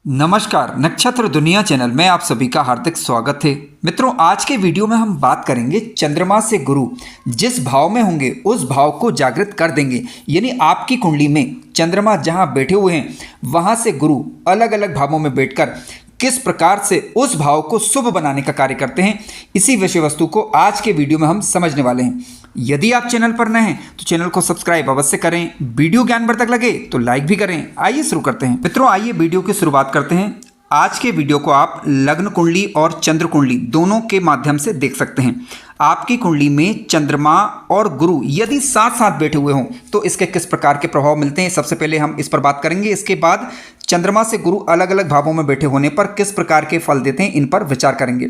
नमस्कार, नक्षत्र दुनिया चैनल में आप सभी का हार्दिक स्वागत है। मित्रों, आज के वीडियो में हम बात करेंगे चंद्रमा से गुरु जिस भाव में होंगे उस भाव को जागृत कर देंगे। यानी आपकी कुंडली में चंद्रमा जहां बैठे हुए हैं वहां से गुरु अलग अलग भावों में बैठकर किस प्रकार से उस भाव को शुभ बनाने का कार्य करते हैं, इसी विषय वस्तु को आज के वीडियो में हम समझने वाले हैं। यदि आप चैनल पर नए हैं तो चैनल को सब्सक्राइब अवश्य करें। वीडियो ज्ञानवर्धक लगे तो लाइक भी करें। आइए शुरू करते हैं। मित्रों, आइए वीडियो की शुरुआत करते हैं। आज के वीडियो को आप लग्न कुंडली और चंद्र कुंडली दोनों के माध्यम से देख सकते हैं। आपकी कुंडली में चंद्रमा और गुरु यदि साथ साथ बैठे हुए हों तो इसके किस प्रकार के प्रभाव मिलते हैं, सबसे पहले हम इस पर बात करेंगे। इसके बाद चंद्रमा से गुरु अलग अलग भावों में बैठे होने पर किस प्रकार के फल देते हैं, इन पर विचार करेंगे।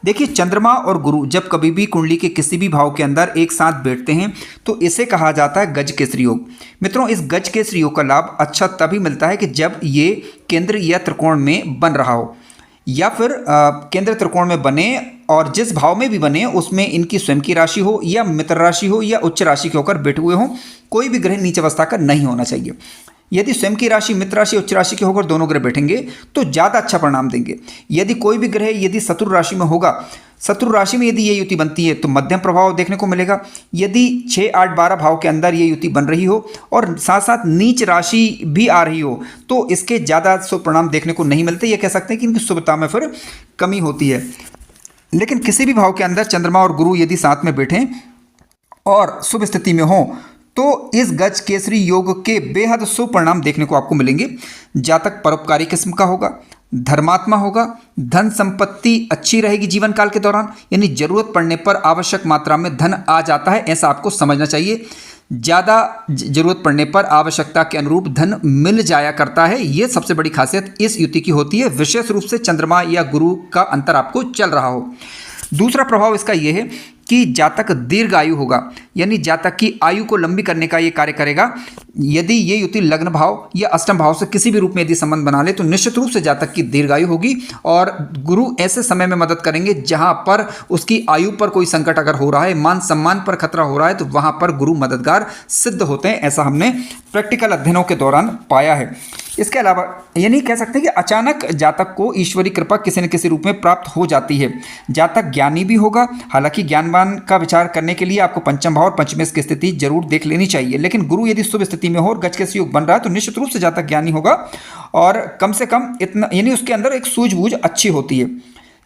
देखिए, चंद्रमा और गुरु जब कभी भी कुंडली के किसी भी भाव के अंदर एक साथ बैठते हैं तो इसे कहा जाता है गज केसरी योग। मित्रों, इस गज केसरी योग का लाभ अच्छा तभी मिलता है कि जब ये केंद्र या त्रिकोण में बन रहा हो, या फिर केंद्र त्रिकोण में बने और जिस भाव में भी बने उसमें इनकी स्वयं की राशि हो या मित्र राशि हो या उच्च राशि के होकर बैठे हुए हों। कोई भी ग्रह नीच अवस्था का नहीं होना चाहिए। यदि स्वयं की राशि, मित्र राशि, उच्च राशि के होकर दोनों ग्रह बैठेंगे तो ज़्यादा अच्छा परिणाम देंगे। यदि कोई भी ग्रह यदि शत्रु राशि में होगा, शत्रु राशि में यदि ये युति बनती है तो मध्यम प्रभाव देखने को मिलेगा। यदि 6, 8, 12 भाव के अंदर ये युति बन रही हो और साथ साथ नीच राशि भी आ रही हो तो इसके ज़्यादा शुभ परिणाम देखने को नहीं मिलते। ये कह सकते हैं कि इनकी शुभता में फिर कमी होती है। लेकिन किसी भी भाव के अंदर चंद्रमा और गुरु यदि साथ में बैठें और शुभ स्थिति में हों तो इस गज केसरी योग के बेहद शुभ परिणाम देखने को आपको मिलेंगे। जातक परोपकारी किस्म का होगा, धर्मात्मा होगा, धन संपत्ति अच्छी रहेगी जीवन काल के दौरान, यानी जरूरत पड़ने पर आवश्यक मात्रा में धन आ जाता है, ऐसा आपको समझना चाहिए। ज़्यादा जरूरत पड़ने पर आवश्यकता के अनुरूप धन मिल जाया करता है। ये सबसे बड़ी खासियत इस युति की होती है, विशेष रूप से चंद्रमा या गुरु का अंतर आपको चल रहा हो। दूसरा प्रभाव इसका यह है कि जातक दीर्घायु होगा, यानी जातक की आयु को लंबी करने का ये कार्य करेगा। यदि ये युति लग्न भाव या अष्टम भाव से किसी भी रूप में यदि संबंध बना ले तो निश्चित रूप से जातक की दीर्घायु होगी। और गुरु ऐसे समय में मदद करेंगे जहां पर उसकी आयु पर कोई संकट अगर हो रहा है, मान सम्मान पर खतरा हो रहा है, तो वहां पर गुरु मददगार सिद्ध होते हैं। ऐसा हमने प्रैक्टिकल अध्ययनों के दौरान पाया है। इसके अलावा यानी कह सकते हैं कि अचानक जातक को ईश्वरीय कृपा किसी न किसी रूप में प्राप्त हो जाती है। जातक ज्ञानी भी होगा। हालांकि ज्ञानवान का विचार करने के लिए आपको पंचम भाव और पंचमेश की स्थिति जरूर देख लेनी चाहिए। लेकिन गुरु यदि शुभ स्थिति में हो और गज केसरी योग बन रहा है तो निश्चित रूप से जातक ज्ञानी होगा और कम से कम इतना, यानी उसके अंदर एक सूझबूझ अच्छी होती है।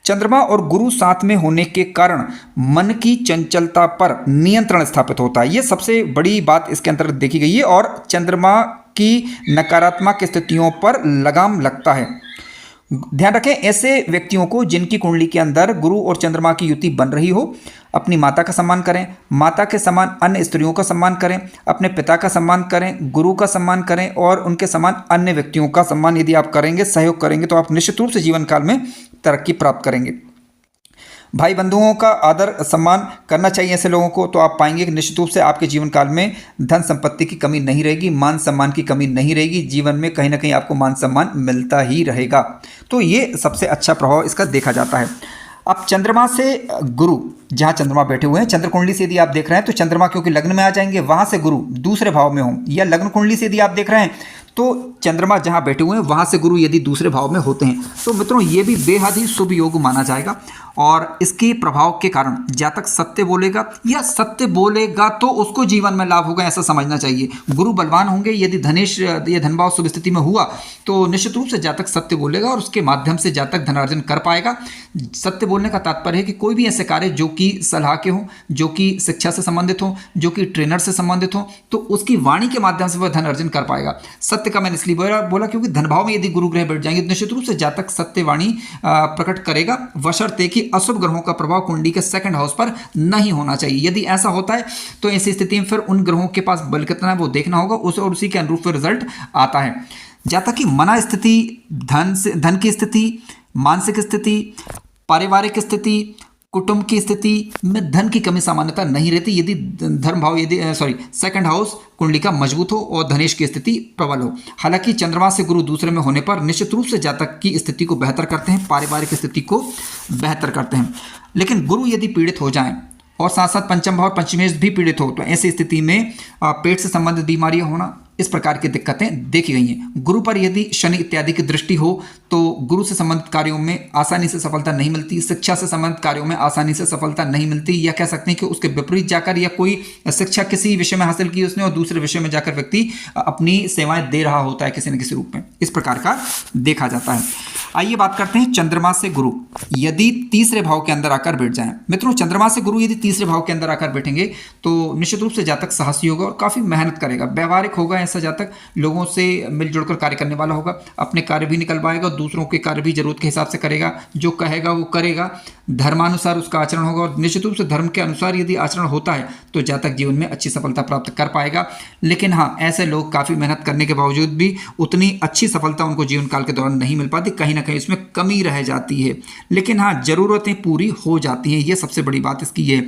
चंद्रमा और गुरु साथ में होने के कारण मन की चंचलता पर नियंत्रण स्थापित होता है। ये सबसे बड़ी बात इसके अंतर्गत देखी गई है। और चंद्रमा की नकारात्मक स्थितियों पर लगाम लगता है। ध्यान रखें, ऐसे व्यक्तियों को जिनकी कुंडली के अंदर गुरु और चंद्रमा की युति बन रही हो, अपनी माता का सम्मान करें, माता के समान अन्य स्त्रियों का सम्मान करें, अपने पिता का सम्मान करें, गुरु का सम्मान करें और उनके समान अन्य व्यक्तियों का सम्मान यदि आप करेंगे, सहयोग करेंगे तो आप निश्चित रूप से जीवन काल में तरक्की प्राप्त करेंगे। भाई बंधुओं का आदर सम्मान करना चाहिए ऐसे लोगों को, तो आप पाएंगे कि निश्चित रूप से आपके जीवन काल में धन संपत्ति की कमी नहीं रहेगी, मान सम्मान की कमी नहीं रहेगी। जीवन में कहीं ना कहीं आपको मान सम्मान मिलता ही रहेगा। तो ये सबसे अच्छा प्रभाव इसका देखा जाता है। अब चंद्रमा से गुरु, जहाँ चंद्रमा बैठे हुए हैं, चंद्र कुंडली से यदि आप देख रहे हैं तो चंद्रमा क्योंकि लग्न में आ जाएंगे, वहाँ से गुरु दूसरे भाव में हों, या लग्न कुंडली से यदि आप देख रहे हैं तो चंद्रमा जहाँ बैठे हुए हैं वहाँ से गुरु यदि दूसरे भाव में होते हैं तो मित्रों ये भी बेहद ही शुभ योग माना जाएगा। और इसके प्रभाव के कारण जातक सत्य बोलेगा, या सत्य बोलेगा तो उसको जीवन में लाभ होगा, ऐसा समझना चाहिए। गुरु बलवान होंगे, यदि धनेश या धनभाव शुभ स्थिति में हुआ तो निश्चित रूप से जातक सत्य बोलेगा और उसके माध्यम से जातक धनार्जन कर पाएगा। सत्य बोलने का तात्पर्य है कि कोई भी ऐसे कार्य जो कि सलाह के हों, जो कि शिक्षा से संबंधित हों, जो कि ट्रेनर से संबंधित हों, तो उसकी वाणी के माध्यम से वह धन अर्जन कर पाएगा। सत्य का मैंने इसलिए बोला क्योंकि धनभाव में यदि गुरु ग्रह बैठ जाएंगे तो निश्चित रूप से जातक सत्यवाणी प्रकट करेगा, बशर्ते कि अशुभ ग्रहों का प्रभाव कुंडली के सेकंड हाउस पर नहीं होना चाहिए। यदि ऐसा होता है तो ऐसी स्थिति में फिर उन ग्रहों के पास बल कितना है वो देखना होगा, उस और उसी के अनुरूप फिर रिजल्ट आता है। जातक की मना स्थिति, धन की स्थिति, मानसिक स्थिति, पारिवारिक स्थिति, कुटुंब की स्थिति में धन की कमी सामान्यतः नहीं रहती यदि धर्म भाव सेकंड हाउस कुंडली का मजबूत हो और धनेश की स्थिति प्रबल हो। हालांकि चंद्रमा से गुरु दूसरे में होने पर निश्चित रूप से जातक की स्थिति को बेहतर करते हैं, पारिवारिक स्थिति को बेहतर करते हैं। लेकिन गुरु यदि पीड़ित हो जाएं और साथ साथ पंचम भाव और पंचमेश भी पीड़ित हो तो ऐसी स्थिति में पेट से संबंधित बीमारियां होना, इस प्रकार की दिक्कतें देखी गई हैं। गुरु पर यदि शनि इत्यादि की दृष्टि हो तो गुरु से संबंधित कार्यों में आसानी से सफलता नहीं मिलती, शिक्षा से संबंधित कार्यों में आसानी से सफलता नहीं मिलती, या कह सकते हैं कि उसके विपरीत जाकर या कोई शिक्षा किसी विषय में हासिल की उसने और दूसरे विषय में जाकर व्यक्ति अपनी सेवाएं दे रहा होता है किसी न किसी रूप में, इस प्रकार का देखा जाता है। आइए बात करते हैं चंद्रमा से गुरु यदि तीसरे भाव के अंदर आकर बैठ जाएं। मित्रों, चंद्रमा से गुरु यदि तीसरे भाव के अंदर आकर बैठेंगे तो निश्चित रूप से जातक साहसी होगा और काफी मेहनत करेगा, व्यवहारिक होगा, ऐसा जातक लोगों से मिलजुल कर कार्य करने वाला होगा, अपने कार्य भी निकल पाएगा, दूसरों के कार्य भी जरूरत के हिसाब से करेगा, जो कहेगा वो करेगा, धर्मानुसार उसका आचरण होगा और निश्चित रूप से धर्म के अनुसार यदि आचरण होता है तो जातक जीवन में अच्छी सफलता प्राप्त कर पाएगा। लेकिन हाँ, ऐसे लोग काफ़ी मेहनत करने के बावजूद भी उतनी अच्छी सफलता उनको जीवन काल के दौरान नहीं मिल पाती, कहीं ना कहीं इसमें कमी रह जाती है। लेकिन हाँ, ज़रूरतें पूरी हो जाती हैं, ये सबसे बड़ी बात इसकी ये।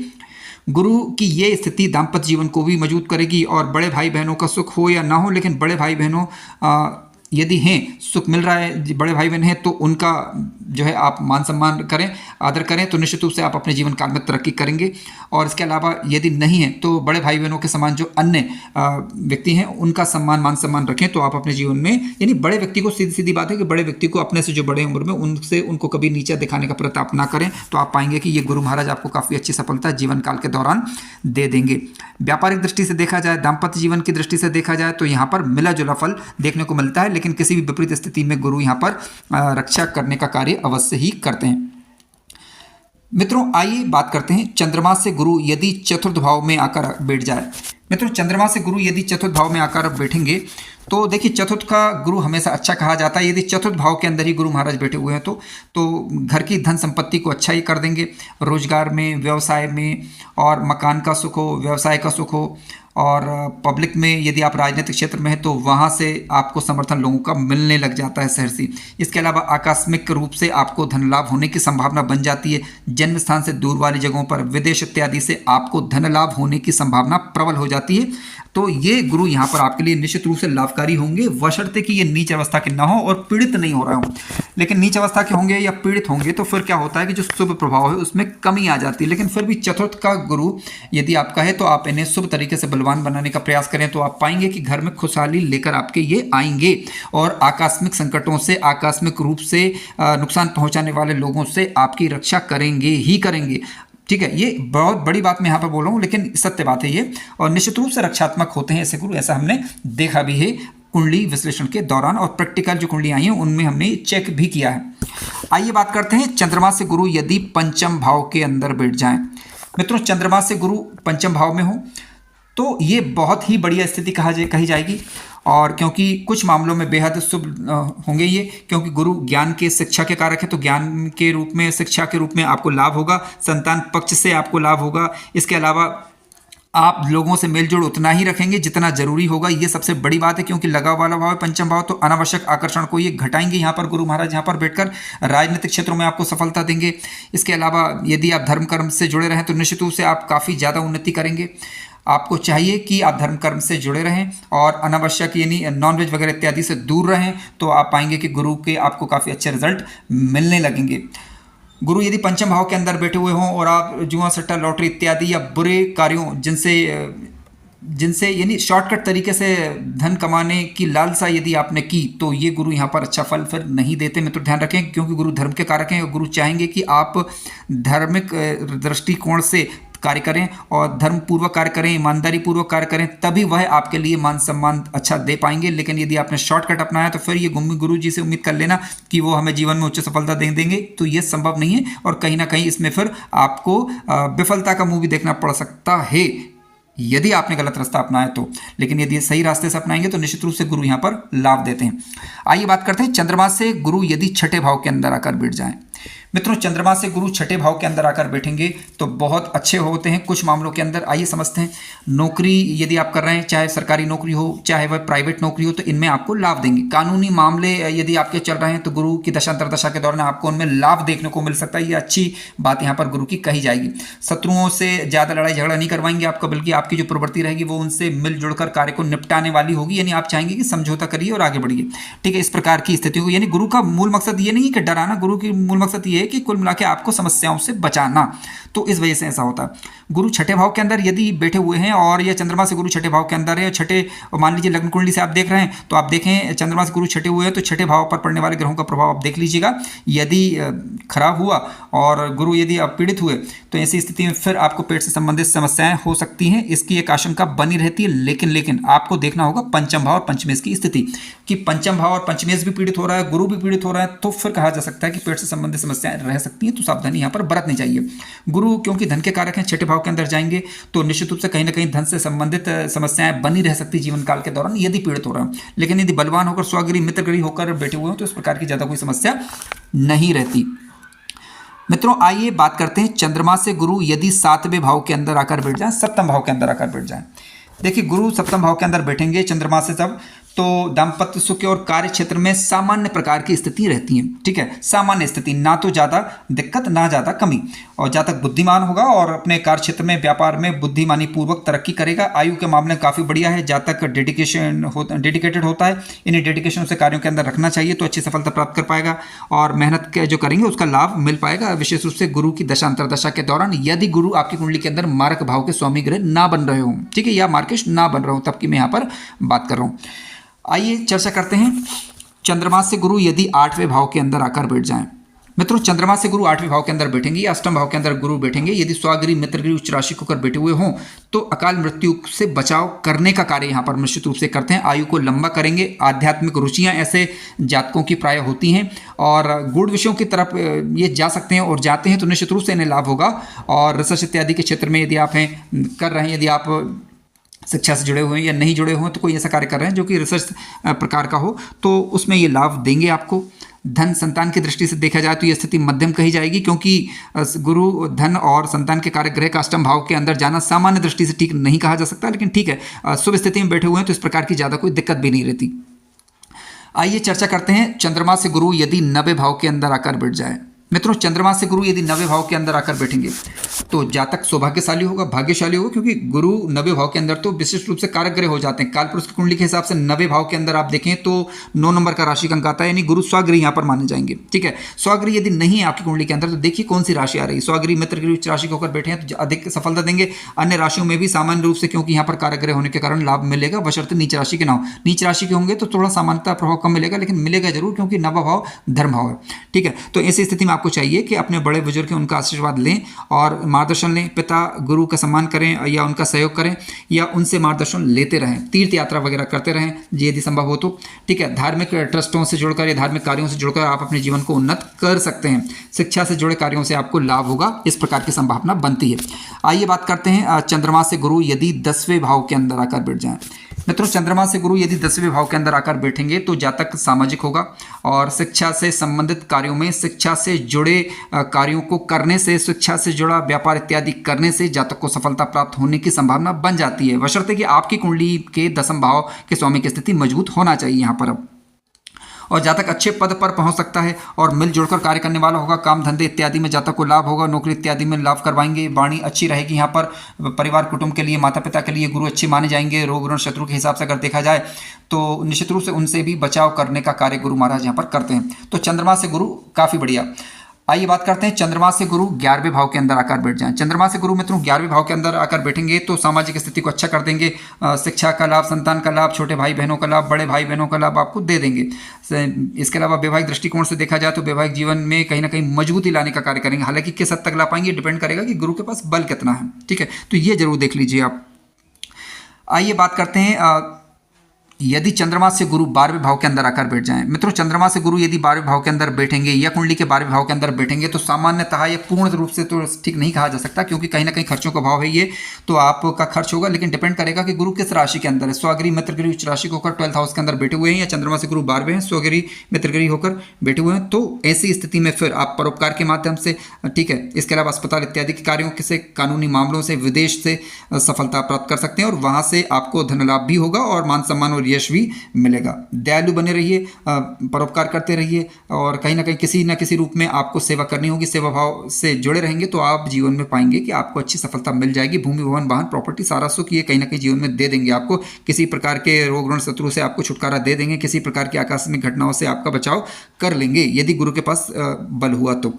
गुरु की ये स्थिति दाम्पत्य जीवन को भी मजबूत करेगी और बड़े भाई बहनों का सुख हो या ना हो, लेकिन बड़े भाई बहनों यदि हैं, सुख मिल रहा है, बड़े भाई बहन हैं, तो उनका जो है आप मान सम्मान करें, आदर करें, तो निश्चित रूप से आप अपने जीवन काल में तरक्की करेंगे। और इसके अलावा यदि नहीं है तो बड़े भाई बहनों के समान जो अन्य व्यक्ति हैं उनका सम्मान मान सम्मान रखें, तो आप अपने जीवन में, यानी बड़े व्यक्ति को, सीधी सीधी बात है कि बड़े व्यक्ति को अपने से जो बड़े उम्र में उनसे उनको कभी नीचा दिखाने का प्रताप ना करें, तो आप पाएंगे कि ये गुरु महाराज आपको काफ़ी अच्छी सफलता जीवन काल के दौरान दे देंगे। व्यापारिक दृष्टि से देखा जाए, दाम्पत्य जीवन की दृष्टि से देखा जाए तो यहाँ पर मिला जुला फल देखने को मिलता है, लेकिन किसी भी विपरीत स्थिति में गुरु यहाँ पर रक्षा करने का कार्य अवश्य ही करते हैं। मित्रों, आइए बात करते हैं चंद्रमा से गुरु यदि चतुर्थ भाव में आकर बैठ जाए। मित्रों, चंद्रमा से गुरु यदि चतुर्थ भाव में आकर बैठेंगे तो देखिए, चतुर्थ का गुरु हमेशा अच्छा कहा जाता है। यदि चतुर्थ भाव के अंदर ही गुरु महाराज बैठे हुए हैं तो घर की धन संपत्ति को अच्छा ही कर देंगे, रोजगार में, व्यवसाय में, और मकान का सुख हो, व्यवसाय का सुख हो, और पब्लिक में यदि आप राजनीतिक क्षेत्र में हैं तो वहाँ से आपको समर्थन लोगों का मिलने लग जाता है सहर्षि। इसके अलावा आकस्मिक रूप से आपको धन लाभ होने की संभावना बन जाती है। जन्म स्थान से दूर वाली जगहों पर, विदेश इत्यादि से आपको धन लाभ होने की संभावना प्रबल हो जाती है। तो ये गुरु यहाँ पर आपके लिए निश्चित रूप से लाभकारी होंगे, बशर्ते कि ये नीच अवस्था के ना हो और पीड़ित नहीं हो रहे हों। लेकिन नीच अवस्था के होंगे या पीड़ित होंगे तो फिर क्या होता है कि जो शुभ प्रभाव है उसमें कमी आ जाती है। लेकिन फिर भी चतुर्थ का गुरु यदि आपका है तो आप इन्हें शुभ तरीके से बलवान बनाने का प्रयास करें तो आप पाएंगे कि घर में खुशहाली लेकर आपके ये आएंगे और आकस्मिक संकटों से, आकस्मिक रूप से नुकसान पहुंचाने वाले लोगों से आपकी रक्षा करेंगे ही करेंगे। ठीक है, ये बहुत बड़ी बात मैं यहाँ पर बोल रहा हूँ, लेकिन सत्य बात है ये, और निश्चित रूप से रक्षात्मक होते हैं ऐसे गुरु, ऐसा हमने देखा भी है कुंडली विश्लेषण के दौरान, और प्रैक्टिकल जो कुंडली आई हैं उनमें हमने चेक भी किया है। आइए बात करते हैं चंद्रमा से गुरु यदि पंचम भाव के अंदर बैठ जाएं। मित्रों, चंद्रमा से गुरु पंचम भाव में हो तो ये बहुत ही बढ़िया स्थिति कही जाएगी, और क्योंकि कुछ मामलों में बेहद शुभ होंगे ये, क्योंकि गुरु ज्ञान के, शिक्षा के कारक है, तो ज्ञान के रूप में, शिक्षा के रूप में आपको लाभ होगा, संतान पक्ष से आपको लाभ होगा। इसके अलावा आप लोगों से मेलजोल उतना ही रखेंगे जितना जरूरी होगा, ये सबसे बड़ी बात है, क्योंकि लगाव वाला भाव है पंचम भाव, तो अनावश्यक आकर्षण को ये घटाएंगे यहाँ पर गुरु महाराज। यहाँ पर बैठकर राजनीतिक क्षेत्रों में आपको सफलता देंगे। इसके अलावा यदि आप धर्म कर्म से जुड़े रहें तो निश्चित रूप से आप काफ़ी ज़्यादा उन्नति करेंगे। आपको चाहिए कि आप धर्म कर्म से जुड़े रहें और अनावश्यक यानी नॉनवेज वगैरह इत्यादि से दूर रहें, तो आप पाएंगे कि गुरु के आपको काफ़ी अच्छे रिजल्ट मिलने लगेंगे। गुरु यदि पंचम भाव के अंदर बैठे हुए हों और आप जुआ, सट्टा, लॉटरी इत्यादि या बुरे कार्यों जिनसे यानी शॉर्टकट तरीके से धन कमाने की लालसा यदि आपने की, तो ये गुरु यहाँ पर अच्छा फल फिर नहीं देते। मित्र, ध्यान रखें, क्योंकि गुरु धर्म के कारक हैं और गुरु चाहेंगे कि आप धार्मिक दृष्टिकोण से कार्य करें और धर्म पूर्वक कार्य करें, ईमानदारी पूर्वक कार्य करें, तभी वह आपके लिए मान सम्मान अच्छा दे पाएंगे। लेकिन यदि आपने शॉर्टकट अपनाया तो फिर ये गुरु जी से उम्मीद कर लेना कि वो हमें जीवन में उच्च सफलता देंगे, तो ये संभव नहीं है, और कहीं ना कहीं इसमें फिर आपको विफलता का मुंह भी देखना पड़ सकता है यदि आपने गलत रास्ता अपनाया तो। लेकिन यदि सही रास्ते से अपनाएंगे तो निश्चित रूप से गुरु यहाँ पर लाभ देते हैं। आइए बात करते हैं चंद्रमा से गुरु यदि छठे भाव के अंदर आकर बैठ जाएं। मित्रों, चंद्रमा से गुरु छठे भाव के अंदर आकर बैठेंगे तो बहुत अच्छे होते हैं कुछ मामलों के अंदर। आइए समझते हैं। नौकरी यदि आप कर रहे हैं, चाहे सरकारी नौकरी हो चाहे वह प्राइवेट नौकरी हो, तो इनमें आपको लाभ देंगे। कानूनी मामले यदि आपके चल रहे हैं तो गुरु की दशा अंतर्दशा के दौरान आपको उनमें लाभ देखने को मिल सकता है। ये अच्छी बात यहाँ पर गुरु की कही जाएगी। शत्रुओं से ज़्यादा लड़ाई झगड़ा नहीं करवाएंगे आपका, बल्कि आपकी जो प्रवृत्ति रहेगी वो उनसे मिलजुल कर कार्य को निपटाने वाली होगी, यानी आप चाहेंगे कि समझौता करिए और आगे बढ़िए। ठीक है, इस प्रकार की स्थिति को, यानी गुरु का मूल मकसद ये नहीं कि डराना, गुरु की मूल मकसद ये है कि कुल मिला के आपको समस्याओं से बचाना, तो इस वजह से ऐसा होता है। गुरु छठे भाव के अंदर यदि बैठे हुए हैं और या चंद्रमा से गुरु छठे भाव के अंदर है, छठे मान लीजिए लग्न कुंडली से आप देख रहे हैं तो आप देखें चंद्रमा से गुरु छठे हुए हैं तो छठे भाव पर पड़ने वाले ग्रहों का प्रभाव आप देख लीजिएगा। यदि खराब हुआ और गुरु यदि आप पीड़ित हुए तो ऐसी स्थिति में फिर आपको पेट से संबंधित समस्याएं हो सकती हैं, इसकी एक आशंका बनी रहती है। लेकिन आपको देखना होगा पंचम भाव और पंचमेश की स्थिति कि पंचम भाव और पंचमेश भी पीड़ित हो रहा है, गुरु भी पीड़ित हो रहा है, तो फिर कहा जा सकता है कि पेट से संबंधित समस्याएं रह सकती हैं, तो सावधानी यहाँ पर बरतनी चाहिए। गुरु क्योंकि धन के कारक हैं, छठे भाव के अंदर जाएंगे तो निश्चित रूप से कहीं ना कहीं धन से संबंधित समस्याएं बनी रह सकती जीवन काल के दौरान यदि पीड़ित हो रहा है। लेकिन यदि बलवान होकर स्वगृही मित्रगृही होकर बैठे हुए हो तो इस प्रकार की ज़्यादा कोई समस्या नहीं रहती। मित्रों आइए बात करते हैं चंद्रमा से गुरु यदि 7वें भाव के अंदर आकर बैठ जाएं, सप्तम भाव के अंदर आकर बैठ जाएं। देखिए गुरु सप्तम भाव के अंदर बैठेंगे चंद्रमा से जब, तो दाम्पत्य सुख और कार्य क्षेत्र में सामान्य प्रकार की स्थिति रहती है। ठीक है, सामान्य स्थिति, ना तो ज़्यादा दिक्कत ना ज़्यादा कमी, और जातक बुद्धिमान होगा और अपने कार्य क्षेत्र में व्यापार में बुद्धिमानी पूर्वक तरक्की करेगा। आयु के मामले में काफ़ी बढ़िया है, जातक डेडिकेटेड होता है, इन्हें डेडिकेशन से कार्यों के अंदर रखना चाहिए तो अच्छी सफलता प्राप्त कर पाएगा और मेहनत के जो करेंगे उसका लाभ मिल पाएगा। विशेष रूप से गुरु की दशा अंतरदशा के दौरान यदि गुरु आपकी कुंडली के अंदर मारक भाव के स्वामी ग्रह ना बन रहे हों, ठीक है, या मार्केश ना बन रहे हों, तब की मैं यहाँ पर बात कर रहा हूँ। आइए चर्चा करते हैं चंद्रमा से गुरु यदि 8वें भाव के अंदर आकर बैठ जाएं। मित्रों चंद्रमा से गुरु 8वें भाव के अंदर बैठेंगे या अष्टम भाव के अंदर गुरु बैठेंगे यदि स्वगृही मित्रगृही उच्च राशि होकर बैठे हुए हों तो अकाल मृत्यु से बचाव करने का कार्य यहाँ पर निश्चित रूप से करते हैं। आयु को लंबा करेंगे। आध्यात्मिक रुचियाँ ऐसे जातकों की प्राय होती हैं और गूढ़ विषयों की तरफ ये जा सकते हैं और जाते हैं तो निश्चित रूप से इन्हें लाभ होगा। और रिसर्च इत्यादि के क्षेत्र में यदि आप कर रहे हैं, यदि आप शिक्षा से जुड़े हुए हैं या नहीं जुड़े हुए हैं तो कोई ऐसा कार्य कर रहे हैं जो कि रिसर्च प्रकार का हो तो उसमें ये लाभ देंगे आपको। धन संतान की दृष्टि से देखा जाए तो ये स्थिति मध्यम कही जाएगी क्योंकि गुरु धन और संतान के कारक ग्रह का अष्टम भाव के अंदर जाना सामान्य दृष्टि से ठीक नहीं कहा जा सकता, लेकिन ठीक है, शुभ स्थिति में बैठे हुए हैं तो इस प्रकार की ज़्यादा कोई दिक्कत भी नहीं रहती। आइए चर्चा करते हैं चंद्रमा से गुरु यदि 9वें भाव के अंदर आकर बैठ जाए। मित्रों चंद्रमा से गुरु यदि 9वें भाव के अंदर आकर बैठेंगे तो जातक सौभाग्यशाली होगा, भाग्यशाली होगा, क्योंकि गुरु 9वें भाव के अंदर तो विशिष्ट रूप से कारक ग्रह हो जाते हैं। कालपुरुष की कुंडली के हिसाब से 9वें भाव के अंदर आप देखें तो 9 नंबर का राशि का अंक आता है, यानी गुरु स्वगृही यहाँ पर माने जाएंगे। ठीक है, स्वगृही यदि नहीं है आपकी कुंडली के अंदर तो देखिए कौन सी राशि आ रही है। स्वगृही मित्रगृही उच्च राशि होकर बैठे हैं तो अधिक सफलता देंगे। अन्य राशियों में भी सामान्य रूप से क्योंकि यहाँ पर कारक ग्रह होने के कारण लाभ मिलेगा, बशर्ते नीच राशि के ना हो। नीच राशि के होंगे तो थोड़ा सामान्यता प्रभाव कम मिलेगा, लेकिन मिलेगा जरूर क्योंकि 9वां भाव धर्म भाव है। ठीक है, तो ऐसी स्थिति में आपको चाहिए कि अपने बड़े बुजुर्ग हैं उनका आशीर्वाद लें और मार्गदर्शन लें। पिता गुरु का सम्मान करें या उनका सहयोग करें या उनसे मार्गदर्शन लेते रहें। तीर्थ यात्रा वगैरह करते रहें यदि संभव हो तो। ठीक है, धार्मिक ट्रस्टों से जुड़कर या धार्मिक कार्यों से जुड़कर आप अपने जीवन को उन्नत कर सकते हैं। शिक्षा से जुड़े कार्यों से आपको लाभ होगा, इस प्रकार की संभावना बनती है। आइए बात करते हैं चंद्रमा से गुरु यदि 10वें भाव के अंदर आकर बैठ जाएं। मित्रों चंद्रमा से गुरु यदि 10वें भाव के अंदर आकर बैठेंगे तो जातक सामाजिक होगा और शिक्षा से संबंधित कार्यों में, शिक्षा से जुड़े कार्यों को करने से, शिक्षा से जुड़ा व्यापार इत्यादि करने से जातक को सफलता प्राप्त होने की संभावना बन जाती है, बशर्ते कि आपकी कुंडली के 10वें भाव के स्वामी की स्थिति मजबूत होना चाहिए यहाँ पर। अब और जातक अच्छे पद पर पहुंच सकता है और मिलजुल कर कार्य करने वाला होगा। काम धंधे इत्यादि में जातक को लाभ होगा, नौकरी इत्यादि में लाभ करवाएंगे। वाणी अच्छी रहेगी यहाँ पर। परिवार कुटुंब के लिए, माता पिता के लिए गुरु अच्छे माने जाएंगे। रोग ऋण शत्रु के हिसाब से अगर देखा जाए तो निश्चित रूप से उनसे भी बचाव करने का कार्य गुरु महाराज यहाँ पर करते हैं। तो चंद्रमा से गुरु काफ़ी बढ़िया। आइए बात करते हैं चंद्रमा से गुरु 11वें भाव के अंदर आकर बैठ जाएं। चंद्रमा से गुरु मित्रों 11वें भाव के अंदर आकर बैठेंगे तो सामाजिक स्थिति को अच्छा कर देंगे। शिक्षा का लाभ, संतान का लाभ, छोटे भाई बहनों का लाभ, बड़े भाई बहनों का लाभ आपको दे देंगे। इसके अलावा वैवाहिक दृष्टिकोण से देखा जाए तो वैवाहिक जीवन में कहीं ना कहीं मजबूती लाने का कार्य करेंगे। हालांकि किस हद तक ला पाएंगे डिपेंड करेगा कि गुरु के पास बल कितना है। ठीक है, तो ये जरूर देख लीजिए आप। आइए बात करते हैं यदि चंद्रमा से गुरु 12वें भाव के अंदर आकर बैठ जाएं। मित्रों चंद्रमा से गुरु यदि 12वें भाव के अंदर बैठेंगे या कुंडली के 12वें भाव के अंदर बैठेंगे तो सामान्यतः ये पूर्ण रूप से तो ठीक नहीं कहा जा सकता, क्योंकि कहीं ना कहीं खर्चों का भाव है ये, तो आपका खर्च होगा। लेकिन डिपेंड करेगा कि गुरु किस राशि के अंदर है। स्वगृही मित्रगृही उच्च राशि होकर 12th हाउस के अंदर बैठे हुए हैं या चंद्रमा से गुरु 12वें हैं, स्वगृही मित्रगृही होकर बैठे हुए हैं, तो ऐसी स्थिति में फिर आप परोपकार के माध्यम से, ठीक है, इसके अलावा अस्पताल इत्यादि के कार्यों से, कानूनी मामलों से, विदेश से सफलता प्राप्त कर सकते हैं और वहाँ से आपको धन लाभ भी होगा और मान सम्मान और और यश भी मिलेगा। दयालु बने रहिए, परोपकार करते रहिए और कहीं ना कहीं किसी न किसी रूप में आपको सेवा करनी होगी। सेवा भाव से जुड़े रहेंगे तो आप जीवन में पाएंगे कि आपको अच्छी सफलता मिल जाएगी। भूमि, भवन, वाहन, प्रॉपर्टी, सारा सुख ये कहीं ना कहीं जीवन में दे देंगे आपको। किसी प्रकार के रोग ऋण शत्रु से आपको छुटकारा दे देंगे। किसी प्रकार की आकस्मिक घटनाओं से आपका बचाव कर लेंगे यदि गुरु के पास बल हुआ तो।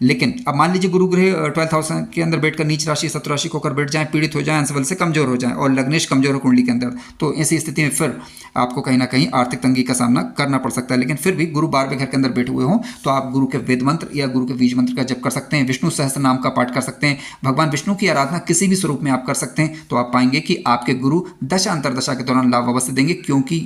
लेकिन अब मान लीजिए गुरु ग्रह 12th हाउस के अंदर बैठकर नीच राशि, शत्रु राशि को होकर बैठ जाए, पीड़ित हो जाए, अंश बल से कमजोर हो जाए और लग्नेश कमजोर हो कुंडली के अंदर, तो ऐसी स्थिति में फिर आपको कहीं ना कहीं आर्थिक तंगी का सामना करना पड़ सकता है। लेकिन फिर भी गुरु 12वें घर के अंदर बैठे हुए हों तो आप गुरु के वेद मंत्र या गुरु के बीज मंत्र का जप कर सकते हैं। विष्णु सहस्त्र नाम का पाठ कर सकते हैं। भगवान विष्णु की आराधना किसी भी स्वरूप में आप कर सकते हैं। तो आप पाएंगे कि आपके गुरु दशा अंतरदशा के दौरान लाभ अवश्य देंगे, क्योंकि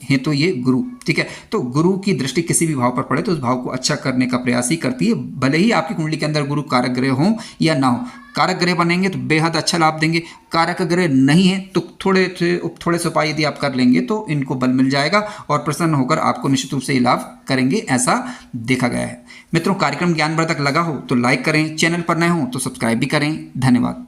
हैं तो ये गुरु। ठीक है, तो गुरु की दृष्टि किसी भी भाव पर पड़े तो उस भाव को अच्छा करने का प्रयास ही करती है। भले ही आपकी कुंडली के अंदर गुरु कारक ग्रह हो या ना हो, कारक ग्रह बनेंगे तो बेहद अच्छा लाभ देंगे। कारक ग्रह नहीं है तो थोड़े से उपाय यदि आप कर लेंगे तो इनको बल मिल जाएगा और प्रसन्न होकर आपको निश्चित रूप से ये लाभ करेंगे, ऐसा देखा गया है। मित्रों, कार्यक्रम ज्ञानवर्धक लगा हो तो लाइक करें, चैनल पर नए हो तो सब्सक्राइब भी करें। धन्यवाद।